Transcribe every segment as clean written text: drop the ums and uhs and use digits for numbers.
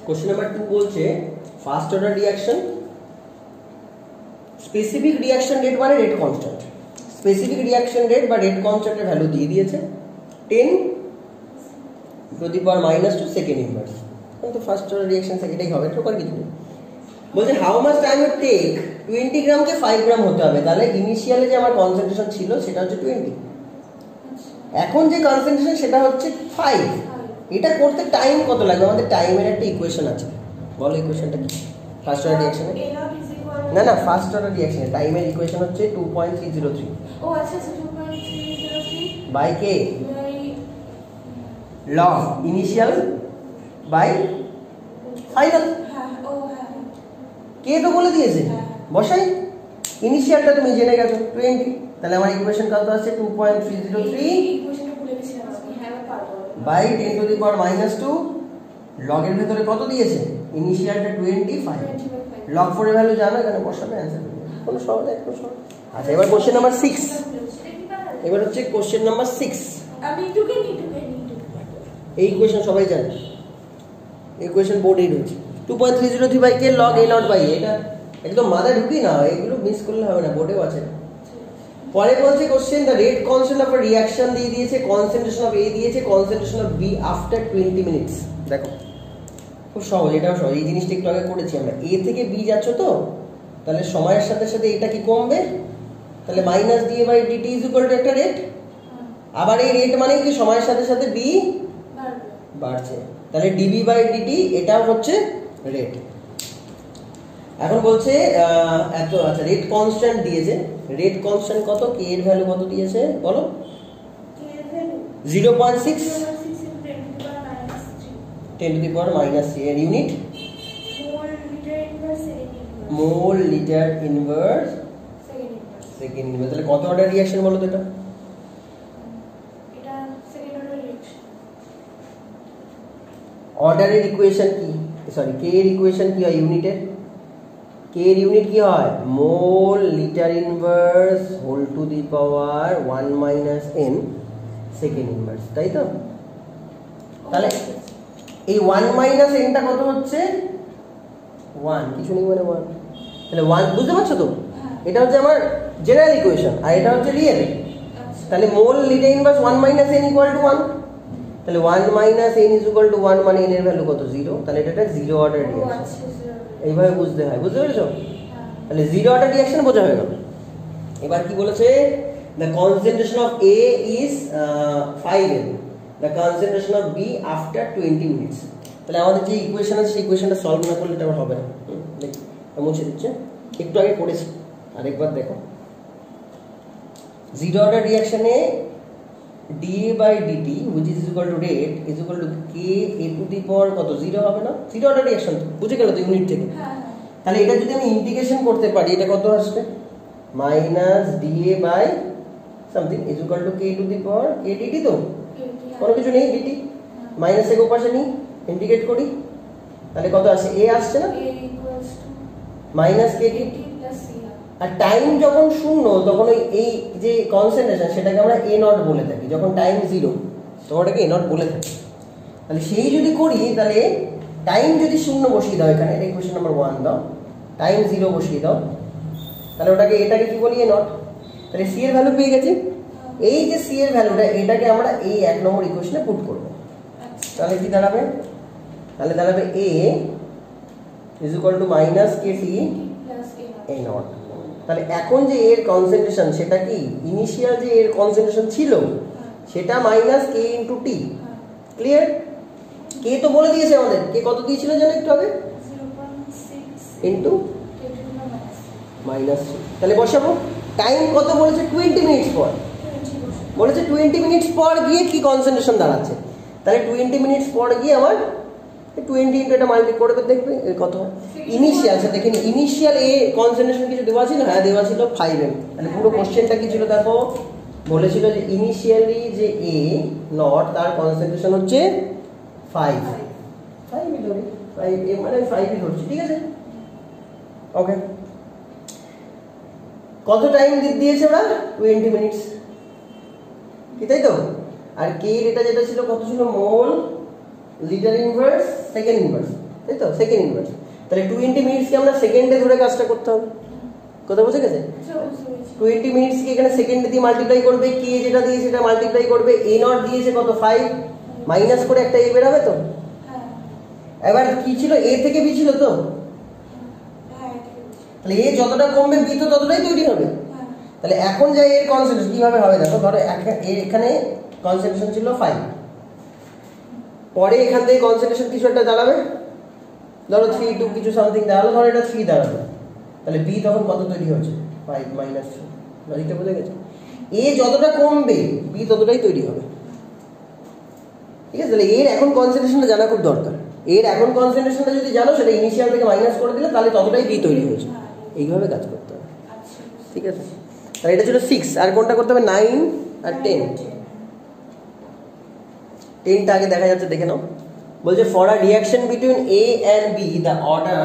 Question number 2 বলছে first order reaction specific reaction rate মানে rate constant specific reaction rate বা rate কনস্ট্যান্টের value দিয়ে দিয়েছে 10 to the power -2 second inverse তো ফার্স্ট অর্ডার রিঅ্যাকশন এটাই হবে তো কিছু নেই বলছে how much time it take 20 gram কে 5 গ্রাম হতে হবে তাহলে ইনিশিয়ালি যে আমার কনসেন্ট্রেশন ছিল সেটা হচ্ছে 20 এখন যে কনসেন্ট্রেশন সেটা হচ্ছে 5 এটা করতে টাইম কত লাগবে আমাদের টাইমের একটা ইকুয়েশন আছে বলো ইকুয়েশনটা কি ফার্স্ট অর্ডার রিঅ্যাকশনে না ফার্স্ট অর্ডার রিঅ্যাকশনে টাইমের ইকুয়েশন হচ্ছে 2.303 ও আচ্ছা 2.303 by K log initial by final K তো বলে দিয়েছে বসাই ইনিশিয়ালটা তুমি জেনে গেছো 20 তাহলে আমার ইকুয়েশন কত আছে 2.303 ইকুয়েশনটা ভুলে গেছিলাম আমি হ্যাঁ পারবো by 10 to the power -2 log এর ভিতরে কত দিয়েছে ইনিশিয়ালটা 25 লগ 4 এর ভ্যালু জানো এখানে বসাবে आंसर কোনো সহজ একটু সহজ আচ্ছা এবার কোশ্চেন নাম্বার 6 এবার হচ্ছে কোশ্চেন নাম্বার 6 আমি টুকে নি এই ইকুয়েশন সবাই জানে এই ইকুয়েশন বোর্ডেই রয়েছে 2.303 by K log a nought by এটা একদম মাথায় ঢুকি না এগুলো মিস করলে হবে না বোর্ডেও আছে পরে বলছে question the rate constant of a reaction দিয়ে দিয়েছে কনসেন্ট্রেশন অফ এ দিয়েছে concentration of B after 20 minutes দেখো খুব সহজ এটাও সহজ এই জিনিসটা একটু আগে করেছি আমরা এ থেকে বি যাচ্ছ তো তাহলে সময়ের সাথে সাথে এটা কি কমবে তাহলে minus d by dt is equal to একটা রেট আবার এই রেট মানে কি সময়ের সাথে সাথে বি বাড়ছে তাহলে ডিবি বাই ডিটি এটাও হচ্ছে রেট এখন বলছে এত আচ্ছা রেট কনস্ট্যান্ট দিয়েছে রেট কনস্ট্যান্ট কত কে এর ভ্যালু কত দিয়েছে বলো কে এর ভ্যালু 0.6 10 টু দি পাওয়ার -3 এর ইউনিট মোল লিটার ইনভার্স সেকেন্ড ইনভার্স তাহলে কত অর্ডার রিঅ্যাকশন বলো তো এটা সেকেন্ড অর্ডার রিঅ্যাকশন অর্ডারের ইকুয়েশন কি সরি কে এর ইকুয়েশন কি হয় ইউনিটের কে এর ইউনিট কি হয় mole litre inverse whole to the power 1 - n second inverse তাই তো তাহলে এই 1 - n টা কত হচ্ছে 1 কিছু নেই মানে 1 তাহলে 1 বুঝতে পারছো তো এটা হচ্ছে আমার জেনারেল ইকুয়েশন আর এটা হচ্ছে রিয়েল তাহলে মোল লিটার ইনভার্স 1 - n = 1 তাহলে 1 - n = 1 মানে n এর ভ্যালু কত 0 তাহলে এটা 0 অর্ডার রিঅ্যাকশন এইভাবে বুঝতে হয় বুঝতে পেরেছো তাহলে 0 অর্ডার রিঅ্যাকশন বোঝা হয়ে গেল এবার কি বলেছে the concentration of A is 5 n the concentration of B after 20 minutes তাহলে আমাদের যে ইকুয়েশন আছে সেই ইকুয়েশনটা সলভ না করলে এটা হবে না দেখি মুছে দিচ্ছে একটু আগে করেছি আরেকবার দেখো 0 order রিঅ্যাকশনে dA by dt which is equal to rate is equal to k a to the power কত 0 হবে না 0 অর্ডার রিঅ্যাকশন বুঝে গেল তো ইউনিট থেকে তাহলে এটা যদি আমি ইন্টিগ্রেশন করতে পারি এটা কত আসবে -dA by something is equal to k to the power k dt তো কোনো কিছু নেই dt মাইনাস এর ওপাশে নিই ইন্টিগ্রেট করি তাহলে কত আসে a আসছে না a equals to - k dt আর টাইম যখন শূন্য তখন এই যে কনসেন্ট্রেশন সেটাকে আমরা a নট বলে থাকি যখন টাইম 0 তখন ওটাকে a নট বলে থাকি তাহলে সেই যদি করি তাহলে টাইম যদি শূন্য বসিয়ে দাও এখানে ইকুয়েশন নাম্বার 1 দাও টাইম 0 বসিয়ে দাও তাহলে এটাকে কি বলি a নট তাহলে c এর ভ্যালু পেয়ে গেছি এই যে c এর ভ্যালুটা এটাকে আমরা এই 1 নম্বর ইকুয়েশনে পুট করব তাহলে কি দাঁড়াবে তাহলে দাঁড়াবে a - kt a নট তাহলে এখন যে এর কনসেন্ট্রেশন সেটা কি ইনিশিয়াল যে এর কনসেন্ট্রেশন ছিল সেটা -k * t ক্লিয়ার কে তো বলে দিয়েছে আমাদের কে কত দিয়েছিল জানো একটু আগে 0.6 ইনটু -3 তাহলে বসাবো টাইম কত বলেছে 20 মিনিটস পর বলেছে 20 মিনিটস পর গিয়ে কি কনসেন্ট্রেশন দাঁড়াচ্ছে তাহলে 20 মিনিটস পর গিয়ে আমার 20 ইনটু এটা মাল্টিপ্লাই করে দেখবে কত হয় ইনিশিয়াল সে দেখেন ইনিশিয়াল এ কনসেন্ট্রেশন কিছু দেওয়া ছিল হ্যাঁ দেওয়া ছিল 5 m তাহলে পুরো কোশ্চেনটা কি ছিল দেখো বলেছিল যে ইনিশিয়ালি যে এ নট তার কনসেন্ট্রেশন হচ্ছে 5 ই ধরি 5 m মানে 5 ই ধরছি ঠিক আছে ওকে কত টাইম দিয়েছে ওরা 20 মিনিটস কি তাই তো আর কে এটা যেটা ছিল কত ছিল মোল লিটার ইনভার্স সেকেন্ড ইনভার্স তাই তো সেকেন্ড ইনভার্স। তাহলে 20 মিনিটসকে আমরা সেকেন্ডে ধরে কাজটা করতে হবে। কথা বুঝে গেছে? 20 মিনিটসকে এখানে সেকেন্ডে দিয়ে মাল্টিপ্লাই করবে, কে যেটা দিয়ে সেটা মাল্টিপ্লাই করবে, a নট দিয়েছে কত 5, মাইনাস করে একটা a বেরাবে তো। এবার কি ছিল, a থেকে b ছিল তো, তাহলে a যতটা কমবে b তো ততটাই তৈরি হবে। তাহলে এখন যাই এর কনসেন্ট্রেশন কিভাবে হবে দেখো, ধরো এখানে কনসেন্ট্রেশন ছিল 5, পরে এখান থেকে কনসেন্ট্রেশন কিছু একটা দাঁড়াবে, ধরো 3 2 কিছু সামথিং দাঁড়ালো, ধরো এটা 3 দাঁড়ালো, তাহলে b তখন কত তৈরি হচ্ছে 5 মাইনাস 3। লজিকটা বুঝে গেছে? a যতটা কমবে b ততটাই তৈরি হবে, ঠিক আছে? তাহলে এর এখন কনসেন্ট্রেশনটা জানা খুব দরকার। এর এখন কনসেন্ট্রেশনটা যদি জানো, সেটা ইনিশিয়াল থেকে মাইনাস করে দিলে তাহলে ততটাই b তৈরি হয়েছে। এইভাবে কাজ করতে হবে, ঠিক আছে? তাহলে এটা ছিল 6, আর কোনটা করতে হবে 9 আর 10। 10টা আগে দেখা যাচ্ছে, দেখে নাও। বলছে for a reaction between a and b the order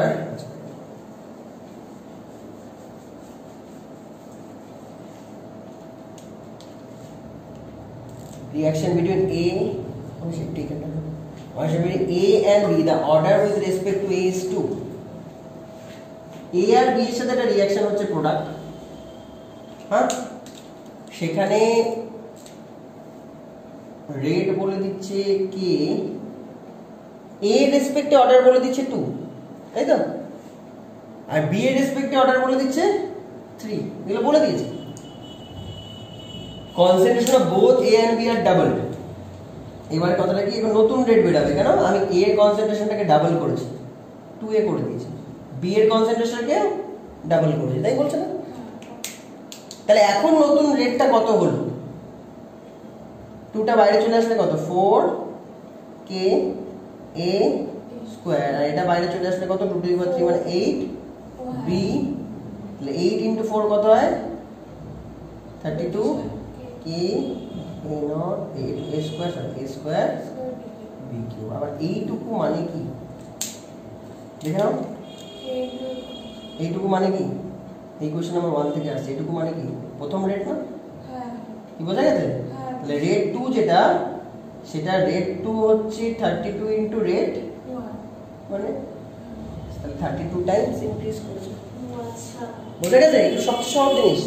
reaction between a and b the order with respect to a is 2. a আর b এর সাথে একটা রিঅ্যাকশন হচ্ছে প্রোডাক্ট, হ্যাঁ? সেখানে রেট বলে দিচ্ছে কে, a এর রেসপেক্টে অর্ডার বলে দিচ্ছে 2, তাই তো? আর b এর রেসপেক্টে অর্ডার বলে দিচ্ছে 3, এগুলো বলে দিয়েছে। Concentration of both a and b আর ডাবল। এবারে কথাটা কি, এখন নতুন রেট বেরাবে, কেন আমি a এর কনসেন্ট্রেশনটাকে ডাবল করেছি, 2a করে দিয়েছি, b এর কনসেন্ট্রেশনকে ডাবল করেছি, তাই বলছে না? তাহলে এখন নতুন রেটটা কত হলো, 2টা বাইরে চলে আসলে কত 4 k a স্কয়ার, আর এটা বাইরে চলে আসলে কত 2 টু দি পাওয়ার 3 মানে 8 b, তাহলে 8 ইনটু 4 কত হয় 32 k a not 8 a square b cube. আবার এইটুকু মানে কি দেখে নাও, এইটুকু মানে কি, এই কোশ্চেন নাম্বার 1 থেকে আসছে, এইটুকু মানে কি প্রথম রেট না, কি বোঝা গেছে? তাহলে রেট 2 যেটা, সেটা রেট 2 হচ্ছে 32 ইনটু রেট 1, মানে তাহলে 32 টাইমস ইনক্রিজ করেছে। আচ্ছা, বোঝা গেছে? একটু সবচেয়ে সহজ জিনিস।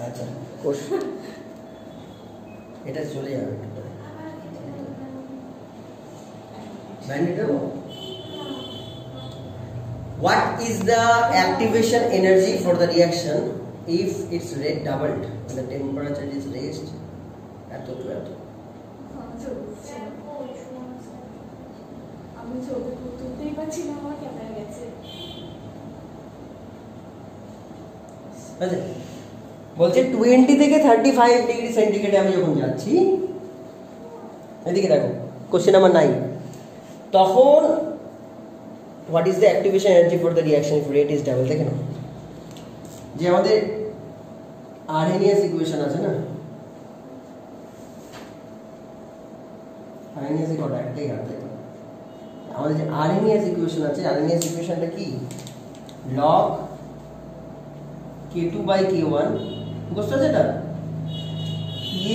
আচ্ছা, এটা চলে যাবে What is the activation energy for the reaction if its rate doubled and the temperature is raised at the 12? বলছে 20 থেকে 35 ডিগ্রি সেন্টিগ্রেডে আমি যখন যাচ্ছি, এদিকে দেখো কোশ্চেন নাম্বার 9, তখন what is the activation energy for the reaction if rate is double? দেখেন যে আমাদের আরহেনিয়াস ইকুয়েশন আছে না, আরহেনিয়াস কটা একটাই আছে, আমাদের যে আরহেনিয়াস ইকুয়েশন আছে, আরহেনিয়াস ইকুয়েশনটা কি log k2 by k1 বুঝতে আছে, এটা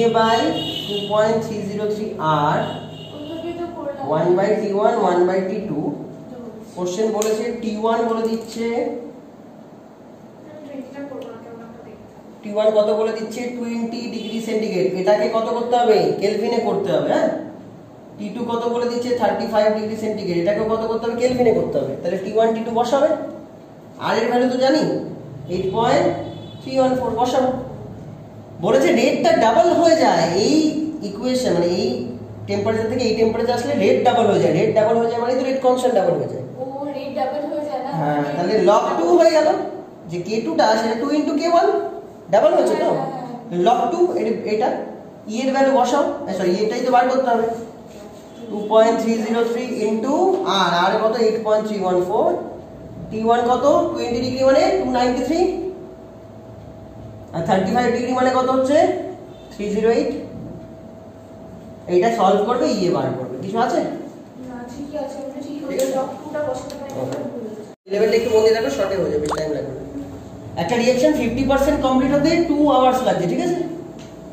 a by 2.303 r 1 by t1 1 by t2। Question বলেছে t1 বলে দিচ্ছে, t1 কত বলে দিচ্ছে 20 ডিগ্রি সেন্টিগ্রেড, এটাকে কত করতে হবে কেলভিনে করতে হবে, হ্যাঁ? t2 কত বলে দিচ্ছে 35 ডিগ্রি সেন্টিগ্রেড, এটাকে কত করতে হবে কেলভিনে করতে হবে। তাহলে t1 t2 বসাবে, আর এর ভ্যালু তো জানি 8.314 বসাবো। বলেছে রেটটা ডাবল হয়ে যায়, এই ইকুয়েশন মানে এই টেম্পারেচার থেকে এই টেম্পারেচার আসলে রেট ডাবল হয়ে যায়, রেট ডাবল হয়ে যায় মানে তো রেট কনস্ট্যান্ট ডাবল হয়ে যায়। ও রেট ডাবল হয়ে যায় না, হ্যাঁ, তাহলে log 2 হয়ে গেল, যে k2 টা সেটা 2 ইনটু k1 ডাবল হচ্ছে তো, log 2 এটা e এর ভ্যালু বসাও, সরি এটাই তো বার করতে হবে, 2.303 ইনটু আর কত 8.314, t1 কত 20 ডিগ্রি মানে 293, আর 35 ডিগ্রি মানে কত হচ্ছে 308। এইটা সলভ করবে, ইয়ে বার করবে, কিছু আছে না? ঠিকই আছে, আমি ঠিক আছে, লগ 2টা বসাতে পারি, লেভেলটা একটু মনে রাখো, শর্টে হয়ে যাবে, টাইম লাগবে। একটা রিঅ্যাকশন 50% কমপ্লিট হতে 2 আওয়ার্স লাগছে, ঠিক আছে?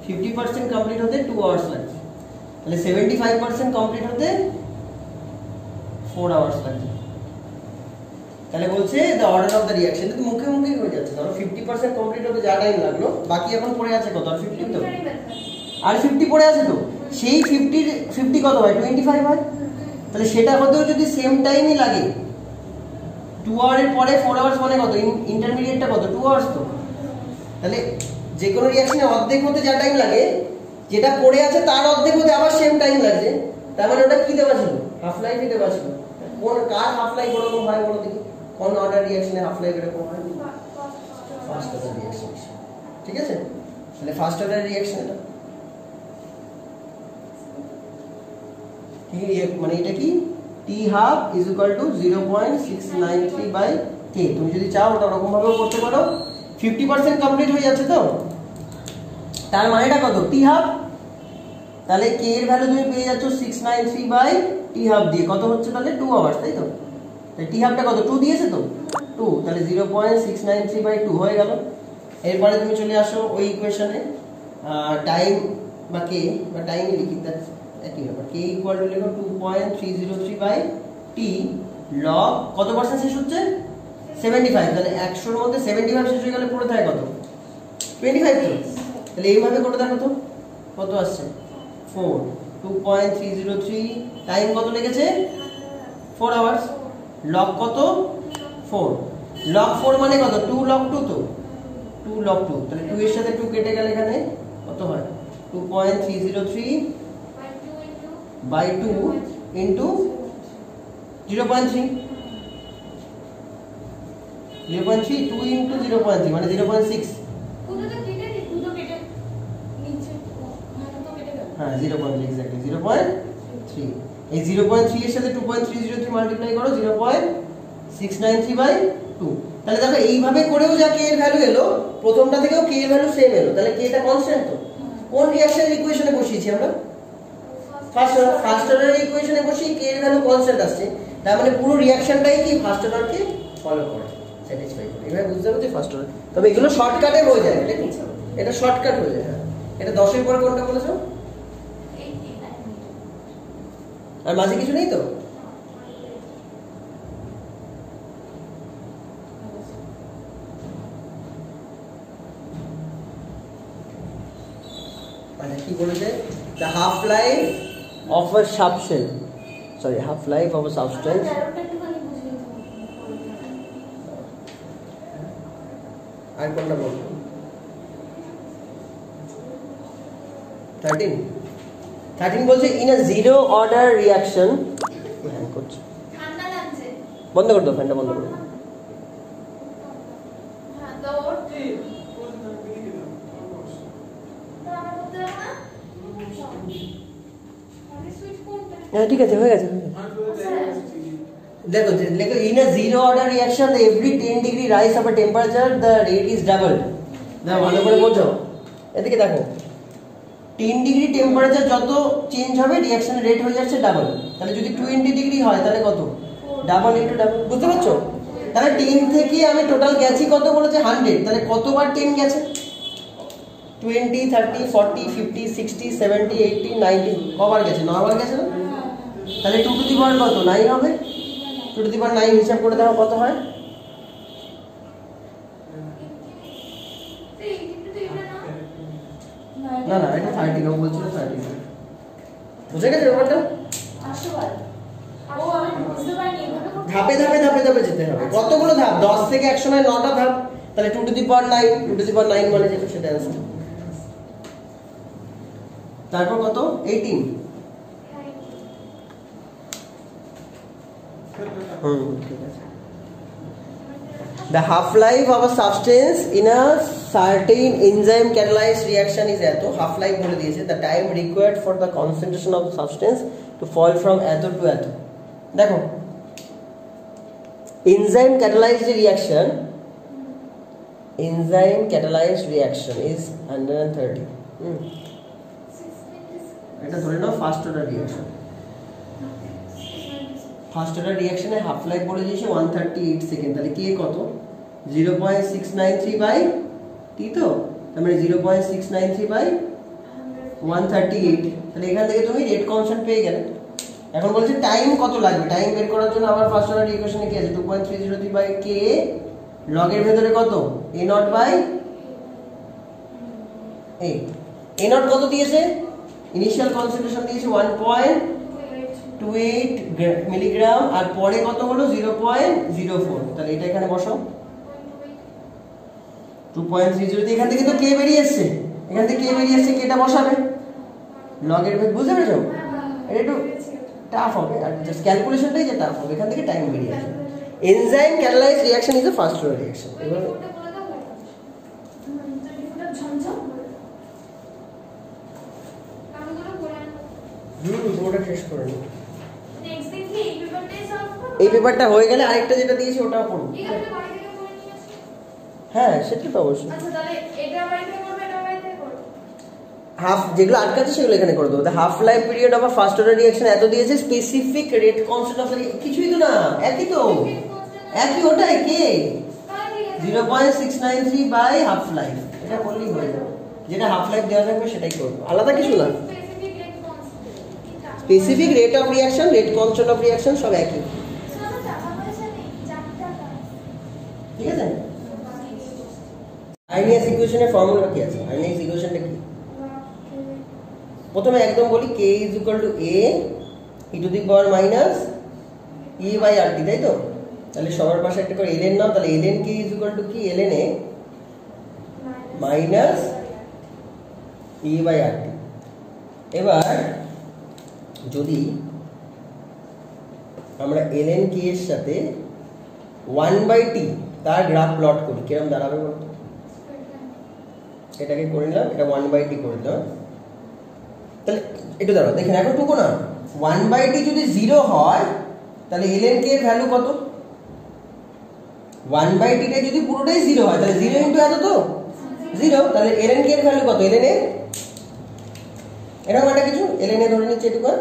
50% কমপ্লিট হতে 2 আওয়ার্স লাগছে। তাহলে 75% কমপ্লিট হতে 4 আওয়ার্স লাগছে। তাহলে বলছে the order of the reaction, তো মুখে মুখেই হয়ে যাচ্ছে। ধরো 50% কমপ্লিট হতে যা টাইম লাগলো, বাকি এখন পড়ে আছে কত? আর 50 তো, আর 50 পড়ে আছে তো, সেই 50 কত হয়? 25 হয়। তাহলে সেটা হতেও যদি সেম টাইমই লাগে, 2 আওয়ারের পরে 4 আওয়ার্স মানে কত? ইন্টারমিডিয়েটটা কত? 2 আওয়ার্স তো। তাহলে যে কোনো রিঅ্যাকশনে অর্ধেক হতে যা টাইম লাগে, যেটা পড়ে আছে তার অর্ধেক হতে আবার সেম টাইম লাগছে। তার মানে ওটা কি দেওয়া ছিল? হাফ লাইফই দেওয়া ছিল। কোন কার হাফ লাইফ এরকম হয় বলো দেখি? কোন অর্ডার রিঅ্যাকশনে হাফ লাইফ এরকম হয়? First order reaction. ঠিক আছে, তাহলে ফার্স্ট অর্ডার রিঅ্যাকশন এটা কি, মানে এটা কি? t half is equal to 0.693 by k। তুমি যদি চাও ওটা ওরকম ভাবেও করতে পারো। 50% কমপ্লিট হয়ে যাচ্ছে তো, তার মানেটা কত? t half। তাহলে k এর ভ্যালু তুমি পেয়ে যাচ্ছ 693 বাই t half দিয়ে, কত হচ্ছে তাহলে? 2 আওয়ার্স, তাই তো? তাহলে t half টা কত? 2 দিয়েছে তো, 2, তাহলে 0.693 বাই 2 হয়ে গেল। এরপরে তুমি চলে আসো ওই ইকুয়েশনে, টাইম বা k বা টাইম লিখি, তার একই ব্যাপার। k ইকুয়াল টু লিখো 2.303 বাই t লগ কত পার্সেন্ট শেষ হচ্ছে? 75। তাহলে 100 এর মধ্যে 75 শেষ হয়ে গেলে পড়ে থাকে কত? 25 তো। তাহলে এইভাবে করে দেখো তো কত আসছে? 4, 2.303, টাইম কত লেগেছে? 4 আওয়ার্স। লগ কত? 4, লগ 4 মানে কত? 2 লগ 2 তো, 2 লগ 2। তাহলে 2 এর সাথে 2 কেটে গেলে এখানে কত হয়? 2.303 by 2 into 0.3, 0.3, 2 into 0.3 মানে 0.6। হ্যাঁ 0.3 এক্স্যাক্টলি 0.3। এই 0.3 এর সাথে 2.303 মাল্টিপ্লাই করো 0.693 বাই 2। তাহলে দেখো এইভাবে করেও যা k এর ভ্যালু এলো, প্রথমটা থেকেও k এর ভ্যালু সেম এলো। তাহলে k টা কনস্ট্যান্ট তো। কোন রিঅ্যাকশনের ইকুয়েশনে বসিয়েছি আমরা? ফার্স্ট অর্ডার ইকুয়েশনে বসিয়ে k এর ভ্যালু কনস্ট্যান্ট আসছে। তার মানে পুরো রিঅ্যাকশনটাই কি ফার্স্ট অর্ডারকে ফলো করে, স্যাটিসফাই করে। এভাবে বুঝতে হবে যে ফার্স্ট অর্ডার। তবে এগুলো শর্টকাটে হয়ে যায়, ঠিক আছে? এটা শর্টকাট হয়ে যায়। এটা 10 এর পর কোনটা বলেছো? আর মাঝে কিছু নেই তো? মানে কি বলেছে? the half life of a substance, sorry, half life of a substance, আর কোনটা বলবো? 13 বলছে in a zero order reaction, হ্যাঁ করছি, ঠান্ডা লাগছে, বন্ধ করে দাও ফ্যানটা, বন্ধ করে দাও। হ্যাঁ দাও, হ্যাঁ ঠিক আছে, হয়ে গেছে। দেখো দেখো in a zero order reaction every 10 degree rise of a temperature the rate is doubled। দেখো ভালো করে বোঝো, এদিকে দেখো 10 ডিগ্রি টেম্পারেচার যত চেঞ্জ হবে রিঅ্যাকশনের রেট হয়ে যাচ্ছে ডাবল। তাহলে যদি 20 ডিগ্রি হয় তাহলে কত? Double into double. বুঝতে পারছো? তাহলে 10 থেকে আমি টোটাল গেছি কত বলেছে? 100। তাহলে কতবার 10 গেছে? 20, 30, 40, 50, 60, 70, 80, 90 কবার গেছে? 9 বার গেছে না? তাহলে 2 টু দি পাওয়ার কত? 9 হবে। 2 টু দি পাওয়ার 9 হিসাব করে দেখো কত হয়। না না এটা 30 নাও বলছিল, 30 বুঝে গেছে ব্যাপারটা? ধাপে ধাপে ধাপে ধাপে যেতে হবে। কতগুলো ধাপ? 10 থেকে 100 নয়, 9টা ধাপ। তাহলে 2 two the power 9, 2 two the পাওয়ার 9 মানে যেটা সেটা অ্যান্সার। তারপর কত? 18। ঠিক আছে। The half-life of a substance in a certain enzyme catalyzed reaction is এত, half-life বলে দিয়েছে, the time required for the concentration of the substance to fall from এত to এত। দেখো enzyme catalyzed reaction is 130। এটা ধরে নাও first order reaction. First order রিঅ্যাকশনে হাফ লাইফ বলে দিয়েছে 138 সেকেন্ড। তাহলে কে কত? 0.693 বাই টি তো, তার মানে 0.693 বাই 138 তাহলে এখান থেকে তুমি রেট কনস্ট্যান্ট পেয়ে গেলে। এখন বলছে টাইম কত লাগবে, টাইম বের করার জন্য আবার ফার্স্ট অর্ডার ইকুয়েশনে কি আছে 2.303/k log এর ভেতরে কত a0/a a0 কত দিয়েছে, ইনিশিয়াল কনসেন্ট্রেশন দিয়েছে 1.28 মিলিগ্রাম আর পরে কত হলো 0.04, তাহলে এটা এখানে বসাও 2.30 এখান থেকে তো কে বেরিয়ে এসেছে, এখান থেকে কে বেরিয়ে এসেছে কেটা বসাবে log এর ভেতরে, বুঝতে পেরেছো? এটা একটু টাফ হবে আর জাস্ট ক্যালকুলেশনটাই যে টাফ হবে, এখান থেকে টাইম বেরিয়ে আসবে। Enzyme catalyse reaction is a first order reaction. এবার পুরোটা শেষ করে নিই, এই পেপারটা হয়ে গেলে আরেকটা যেটা দিয়েছি ওটাও পড়ো। হ্যাঁ সেটা তো অবশ্যই, হাফ যেগুলো আটকাচ্ছে সেগুলো এখানে করে দেবো। Half life period of first order reaction এত দিয়েছে, স্পেসিফিক রেট কনস্ট্যান্ট অফ কিছুই তো না, একই তো, একই ওটাই কে 0.693 হাফ লাইফ, এটা করলেই হয়ে যাবে, যেটা হাফ লাইফ দেওয়া থাকবে সেটাই করবো, আলাদা কিছু না। Specific rate of reaction, rate constant of reaction সব একই, ঠিক আছে? আর্নিয়াস ইকুয়েশনের ফর্মুলা কি আছে, আর্নিয়াস ইকুয়েশনটা কি? প্রথমে একদম বলি k = a e⁻⁻e/RT, তাই তো? তাহলে সবার পাশে একটা করে ln নাও, তাহলে ln k = কি ln a মাইনাস e/RT। এবার যদি আমরা ln k এর সাথে 1/t তার গ্রাফ প্লট করি কিরকম দাঁড়াবে বলতো? এটাকে করে নিলাম, এটা 1/t করে দিলাম, তাহলে একটু দাঁড়াও দেখেন এখন টুকু না, 1/t যদি 0 হয় তাহলে ln k এর ভ্যালু কত? 1/t টা যদি পুরোটাই 0 হয় তাহলে 0 * এত তো 0, তাহলে ln k এর ভ্যালু কত? ln a এরকম একটা কিছু ln a ধরে নিচ্ছে এটুকু।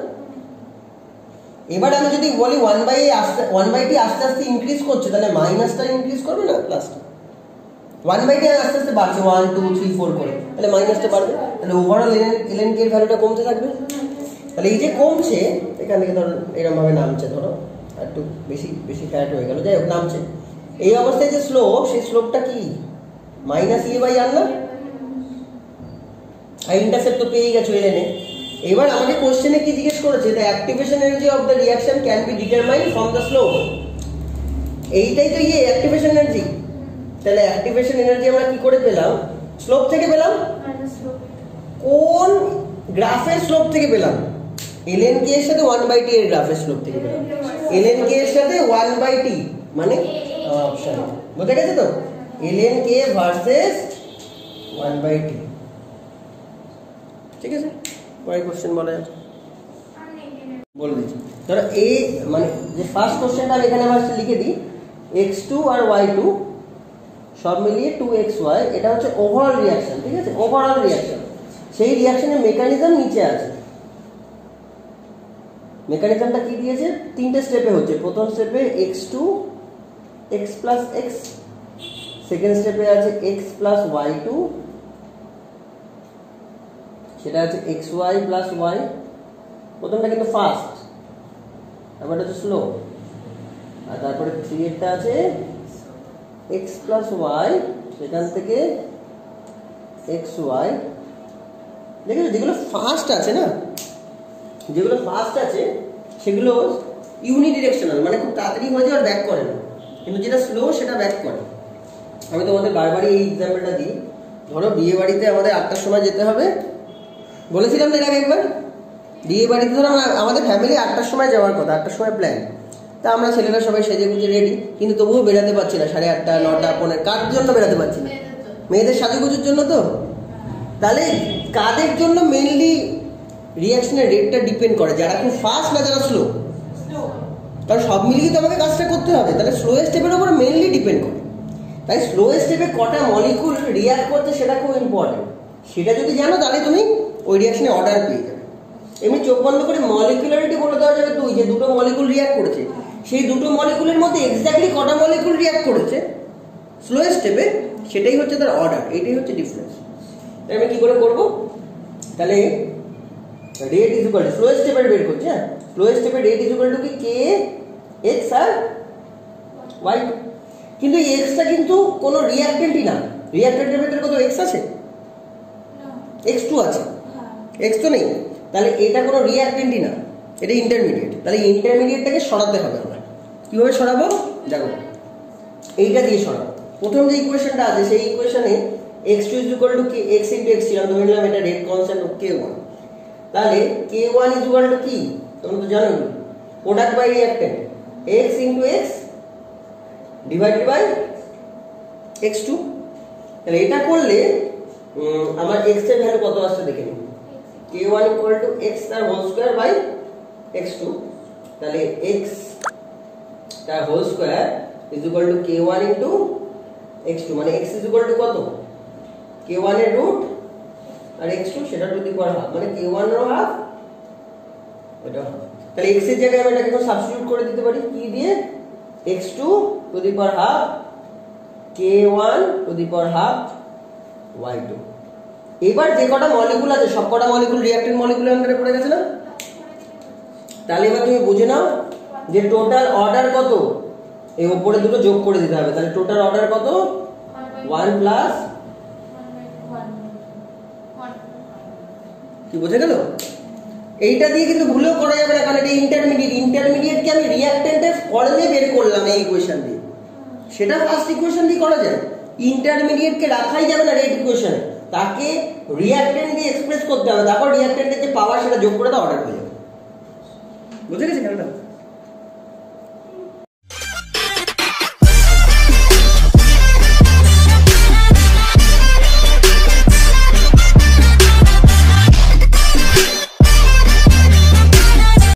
এবার আমি যদি বলি 1/t আস্তে আস্তে ইনক্রিজ করছে, তাহলে মাইনাসটা ইনক্রিজ করবে না প্লাসটা? 1/t আস্তে আস্তে বাড়ছে 1 2 3 4 করে, তাহলে মাইনাসটা বাড়বে, তাহলে ওভারঅল ln k এর ভ্যালুটা কমতে থাকবে। তাহলে এই যে কমছে এখান থেকে ধরো এরকম ভাবে নামছে, ধরো একটু বেশি বেশি ফ্যাট হয়ে গেল, যাই হোক নামছে, এই অবস্থায় যে স্লোপ, সেই স্লোপটা কি -e/r না? আর ইন্টারসেপ্ট তো পেয়ে গেছো ln a। এবার আমাকে কোশ্চেনে কি জিজ্ঞেস করেছে, the activation energy of the reaction can be determined from the slope, এইটাই তো অ্যাক্টিভেশন এনার্জি। তাহলে অ্যাক্টিভেশন এনার্জি আমরা কি করে পেলাম? স্লোপ থেকে পেলাম। কোন গ্রাফের স্লোপ থেকে পেলাম? ln k এর সাথে 1/t এর গ্রাফের স্লোপ থেকে পেলাম। ln k এর সাথে 1/t মানে অপশন বুঝে গেছে তো, ln k ভার্সেস 1/t, ঠিক আছে? পরের কোশ্চেন বলা যাচ্ছে, বলে দিচ্ছি। ধরো এই মানে যে ফার্স্ট কোশ্চেনটা আমি এখানে ফার্স্ট লিখে দিই, x2 আর y2 সব মিলিয়ে 2xy, এটা হচ্ছে ওভারঅল রিঅ্যাকশন, ঠিক আছে? ওভারঅল রিঅ্যাকশন, সেই রিঅ্যাকশনের মেকানিজম নিচে আছে। মেকানিজমটা কি দিয়েছে? তিনটে স্টেপে হচ্ছে। প্রথম স্টেপে x2 x + x, সেকেন্ড স্টেপে আছে x + y2, সেটা আছে xy + y। প্রথমটা কিন্তু ফাস্ট, তারপর এটা হচ্ছে স্লো, আর তারপরে 3 এরটা আছে x + y, সেখান থেকে xy। দেখেছো যেগুলো ফাস্ট আছে না, যেগুলো ফাস্ট আছে সেগুলো ইউনিডিরেকশনাল, মানে খুব তাড়াতাড়ি হয়ে যায় আর ব্যাক করে না, কিন্তু যেটা স্লো সেটা ব্যাক করে। আমি তোমাদের বারবারই এই এক্সাম্পলটা দিই। ধরো বিয়ে বাড়িতে আমাদের 8টার সময় যেতে হবে, বলেছিলাম না এর আগে একবার, বিয়ে বাড়িতে ধরো আমাদের ফ্যামিলি 8টার সময় যাওয়ার কথা, 8টার সময় প্ল্যান, তা আমরা ছেলেরা সবাই সেজে গুজে রেডি, কিন্তু তবুও বেরাতে পারছি না, 8:30 9টা 15, কার জন্য বেরাতে পারছি না? মেয়েদের সাজুগুজুর জন্য তো। তাহলে কাদের জন্য মেইনলি রিঅ্যাকশনের রেটটা ডিপেন্ড করে? যারা খুব ফাস্ট না যারা স্লো? কারণ সব মিলিয়ে তো আমাকে কাজটা করতে হবে, তাহলে স্লো স্টেপের উপর মেইনলি ডিপেন্ড করে। তাই স্লো স্টেপে কটা মলিকুল রিঅ্যাক্ট করছে সেটা খুব ইম্পর্টেন্ট, সেটা যদি জানো তাহলে তুমি ওই রিঅ্যাকশনে অর্ডার পেয়ে যাবে। এমনি চোখ বন্ধ করে মলিকুলারিটি বলে দেওয়া যাবে, তুই যে দুটো মলিকুল রিঅ্যাক্ট করেছে, সেই দুটো মলিকুলের মধ্যে এক্স্যাক্টলি কটা মলিকুল রিঅ্যাক্ট করেছে স্লো স্টেপে, সেটাই হচ্ছে তার অর্ডার, এটাই হচ্ছে ডিফারেন্স। তাই আমি কি করে করব? তাহলে rate is equal to slow স্টেপের বের করছি, হ্যাঁ স্লো স্টেপের রেট ইজ ইকুয়াল টু কি কে এক্স আর ওয়াই টু। কিন্তু এই এক্সটা কিন্তু কোনো রিঅ্যাক্টেন্টই না, রিঅ্যাক্টেন্টের ভিতরে কত এক্স আছে? এক্স টু আছে, এক্স তো নেই, তাহলে এটা কোনো রিঅ্যাক্টেন্টই না, এটা ইন্টারমিডিয়েট। তাহলে ইন্টারমিডিয়েটটাকে সরাতে হবে আমরা। কিভাবে সরাবো দেখো, এইটা দিয়ে সরাবো। প্রথম যে ইকুয়েশনটা আছে সেই ইকুয়েশনে x2 is equal to x into x ছিল, ধরে নিলাম এটা রেট কনস্ট্যান্ট k1। তাহলে k1 is equal to কি তোমরা তো জানো, product by reactant x into x divided by x2। তাহলে এটা করলে আমার x এর ভ্যালু কত আসছে দেখে নিন, k1 equal to x তার হোল স্কয়ার বাই x2। তাহলে x তার whole square is equal to k1 into x2, মানে x is equal to কত, k1 এর রুট আর x2 সেটা টু দি পাওয়ার হাফ, মানে k1 এর হাফ এটা হাফ। তাহলে x এর জায়গায় আমি এটাকে সাবস্টিটিউট করে দিতে পারি কি দিয়ে, x2 two the power half k1 two the power half y2। এবার যে কটা মলিকুল আছে সব কটা মলিকুল রিঅ্যাক্টেন্ট মলিকুলের আন্ডারে পড়ে গেছে না? তাহলে এবার তুমি বুঝে নাও যে টোটাল অর্ডার কত, এই উপরে দুটো যোগ করে দিতে হবে। তাহলে টোটাল অর্ডার কত, 1 প্লাস, কি বোঝা গেল? এইটা দিয়ে কিন্তু ভুলেও করা যাবে না, কারণ এটা ইন্টারমিডিয়েটকে আমি রিঅ্যাক্টেন্টের ফর্মে বের করলাম এই ইকুয়েশন দিয়ে, সেটা ফার্স্ট ইকুয়েশন দিয়ে করা যায়। ইন্টারমিডিয়েটকে রাখাই যাবে না রেট ইকুয়েশনে, তাকে রিঅ্যাক্টেন্ট দিয়ে এক্সপ্রেস করতে হবে, তারপর রিঅ্যাক্টেন্টের যে পাওয়ার সেটা যোগ করে দাও, অর্ডার হয়ে যাবে। বুঝে গেছে কেনটা?